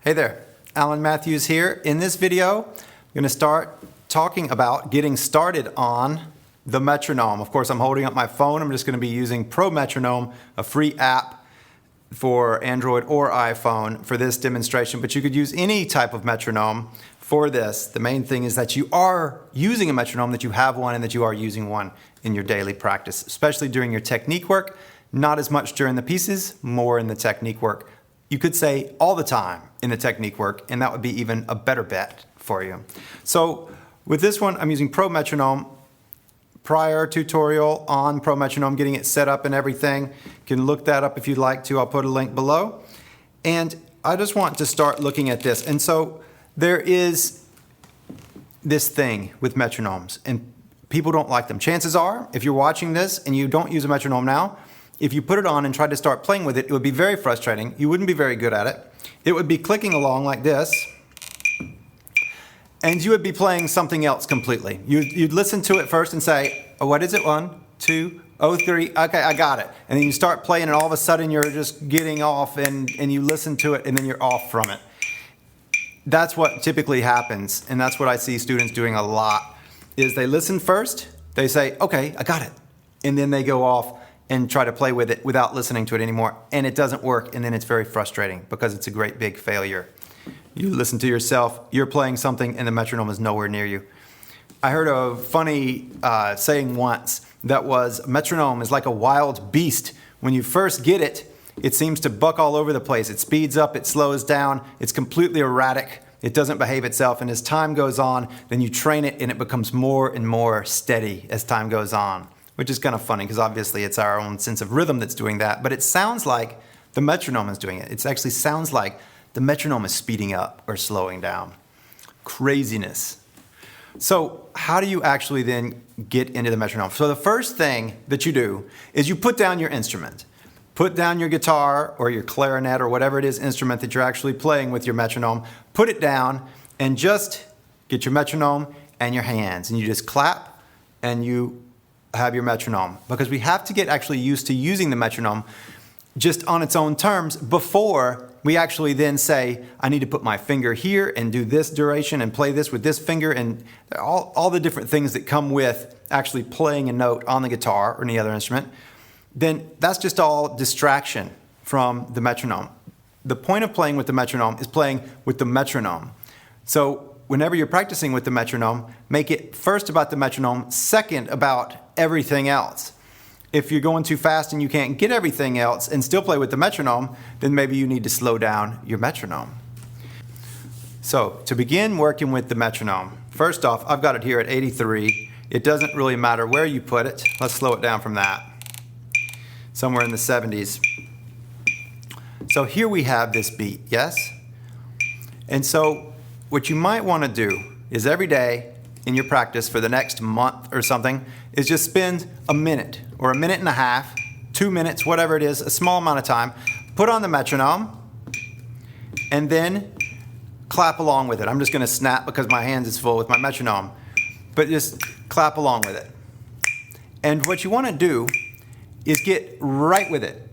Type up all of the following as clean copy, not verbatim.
Hey there, Alan Matthews here. In this video, I'm going to start talking about getting started on the metronome. Of course, I'm holding up my phone. I'm just going to be using Pro Metronome, a free app for Android or iPhone for this demonstration, but you could use any type of metronome for this. The main thing is that you are using a metronome, that you have one, and that you are using one in your daily practice, especially during your technique work. Not as much during the pieces, more in the technique work. You could say all the time in the technique work, and that would be even a better bet for you. So with this one, I'm using Pro Metronome. Prior tutorial on Pro Metronome, getting it set up and everything. You can look that up if you'd like to. I'll put a link below. And I just want to start looking at this. And so there is this thing with metronomes, and people don't like them. Chances are, if you're watching this and you don't use a metronome now, if you put it on and tried to start playing with it, it would be very frustrating. You wouldn't be very good at it. It would be clicking along like this, and you would be playing something else completely. You'd listen to it first and say, oh, what is it? 1, 2, oh, 3, okay, I got it. And then you start playing, and all of a sudden you're just getting off, and you listen to it, and then you're off from it. That's what typically happens, and that's what I see students doing a lot, is they listen first, they say, okay, I got it. And then they go off and try to play with it without listening to it anymore, and it doesn't work, and then it's very frustrating because it's a great big failure. You listen to yourself, you're playing something, and the metronome is nowhere near you. I heard a funny saying once that was, metronome is like a wild beast. When you first get it, it seems to buck all over the place. It speeds up, it slows down, it's completely erratic, it doesn't behave itself, and as time goes on, then you train it, and it becomes more and more steady as time goes on. Which is kind of funny because obviously it's our own sense of rhythm that's doing that, but it sounds like the metronome is doing it. It actually sounds like the metronome is speeding up or slowing down. Craziness. So how do you actually then get into the metronome? So the first thing that you do is you put down your instrument. Put down your guitar or your clarinet or whatever it is instrument that you're actually playing with your metronome. Put it down and just get your metronome and your hands, and you just clap and you have your metronome, because we have to get actually used to using the metronome just on its own terms before we actually then say, I need to put my finger here and do this duration and play this with this finger, and all the different things that come with actually playing a note on the guitar or any other instrument. Then that's just all distraction from the metronome. The point of playing with the metronome is playing with the metronome. So whenever you're practicing with the metronome, make it first about the metronome, second about everything else. If you're going too fast and you can't get everything else and still play with the metronome, then maybe you need to slow down your metronome. So to begin working with the metronome, first off, I've got it here at 83. It doesn't really matter where you put it. Let's slow it down from that. Somewhere in the 70s. So here we have this beat, yes? And so what you might want to do is every day in your practice for the next month or something is just spend a minute or a minute and a half, 2 minutes, whatever it is, a small amount of time, put on the metronome, and then clap along with it. I'm just going to snap because my hands is full with my metronome, but just clap along with it. And what you want to do is get right with it.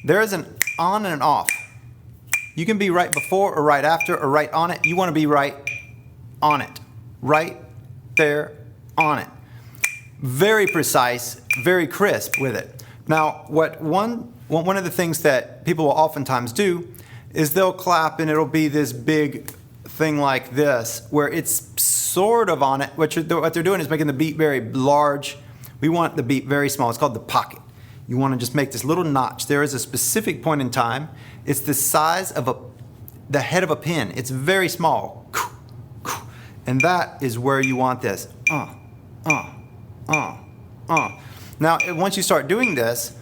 There is an on and an off. You can be right before or right after or right on it. You want to be right on it. Right there on it. Very precise, very crisp with it. Now, one of the things that people will oftentimes do is they'll clap and it'll be this big thing like this, where it's sort of on it. What they're doing is making the beat very large. We want the beat very small. It's called the pocket. You want to just make this little notch. There is a specific point in time. It's the size of the head of a pin. It's very small. And that is where you want this. Now, once you start doing this,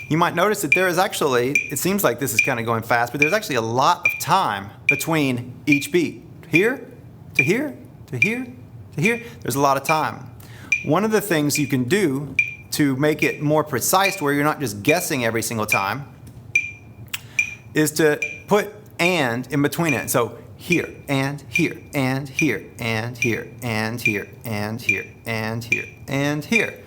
you might notice that there is actually, it seems like this is kind of going fast, but there's actually a lot of time between each beat. Here, to here, to here, to here. There's a lot of time. One of the things you can do to make it more precise, where you're not just guessing every single time, is to put and in between it. So here, and here, and here, and here, and here, and here, and here, and here.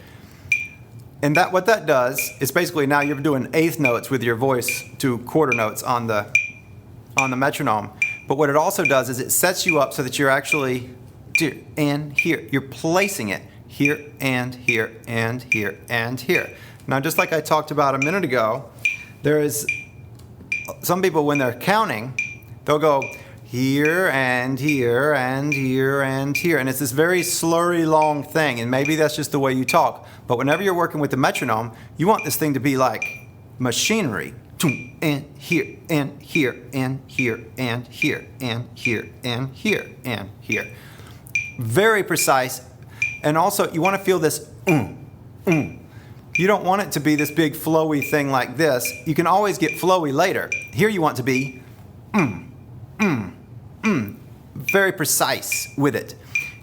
And what that does is basically now you're doing eighth notes with your voice to quarter notes on the metronome. But what it also does is it sets you up so that you're actually here and here. You're placing it here and here and here and here. Now, just like I talked about a minute ago, there is some people, when they're counting, they'll go here and here and here and here. And it's this very slurry, long thing. And maybe that's just the way you talk. But whenever you're working with the metronome, you want this thing to be like machinery. And here and here and here and here and here and here and here. Very precise. And also, you want to feel this You don't want it to be this big flowy thing like this. You can always get flowy later. Here you want to be very precise with it.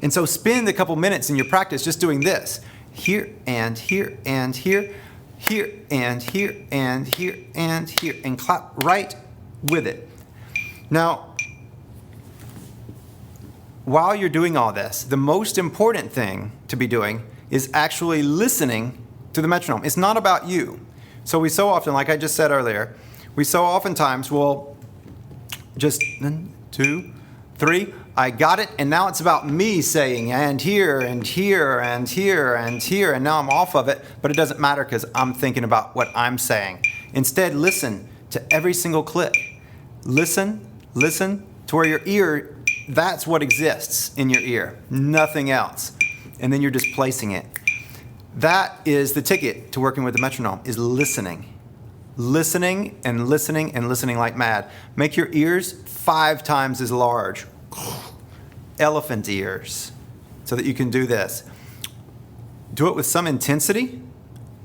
And so spend a couple minutes in your practice just doing this. Here and here and here, here and here and here and here, and clap right with it. Now, while you're doing all this, the most important thing to be doing is actually listening to the metronome. It's not about you. So we so often, like I just said earlier, we so oftentimes will just 1, 2, 3, I got it, and now it's about me saying and here and here and here and here, and now I'm off of it, but it doesn't matter because I'm thinking about what I'm saying. Instead, listen to every single click. Listen to where your ear, that's what exists in your ear, nothing else. And then you're just placing it. That is the ticket to working with the metronome, is listening. Listening and listening and listening like mad. Make your ears 5 times as large. Elephant ears, so that you can do this. Do it with some intensity.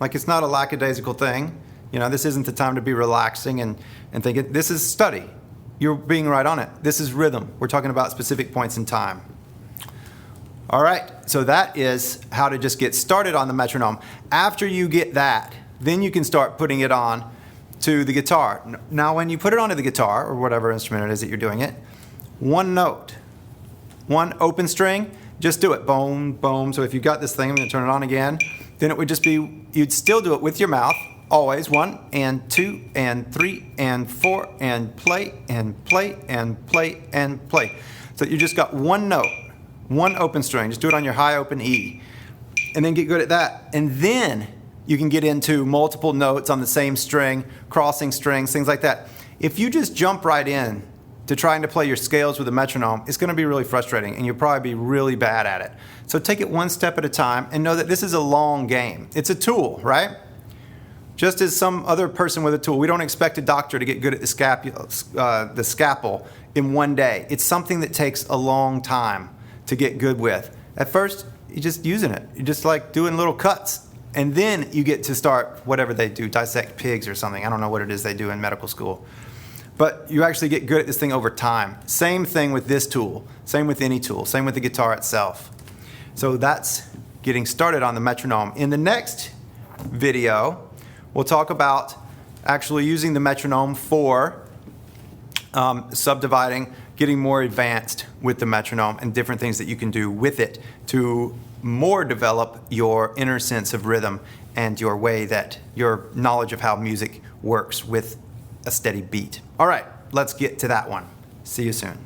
Like, it's not a lackadaisical thing. You know, this isn't the time to be relaxing and thinking. This is study. You're being right on it. This is rhythm. We're talking about specific points in time. All right, so that is how to just get started on the metronome. After you get that, then you can start putting it on to the guitar. Now, when you put it onto the guitar, or whatever instrument it is that you're doing it, one note, one open string, just do it, boom, boom. So if you got this thing, I'm gonna turn it on again, then it would just be, you'd still do it with your mouth, always 1 and 2 and 3 and 4 and play and play and play and play. So you just got one note, one open string, just do it on your high open E, and then get good at that. And then you can get into multiple notes on the same string, crossing strings, things like that. If you just jump right in to trying to play your scales with a metronome, it's going to be really frustrating, and you'll probably be really bad at it. So take it one step at a time and know that this is a long game. It's a tool, right? Just as some other person with a tool, we don't expect a doctor to get good at the scalpel in one day. It's something that takes a long time to get good with. At first, you're just using it. You're just like doing little cuts. And then you get to start whatever they do, dissect pigs or something. I don't know what it is they do in medical school. But you actually get good at this thing over time. Same thing with this tool. Same with any tool. Same with the guitar itself. So that's getting started on the metronome. In the next video, we'll talk about actually using the metronome for subdividing, getting more advanced with the metronome, and different things that you can do with it to more develop your inner sense of rhythm and your way that your knowledge of how music works with a steady beat. All right, let's get to that one. See you soon.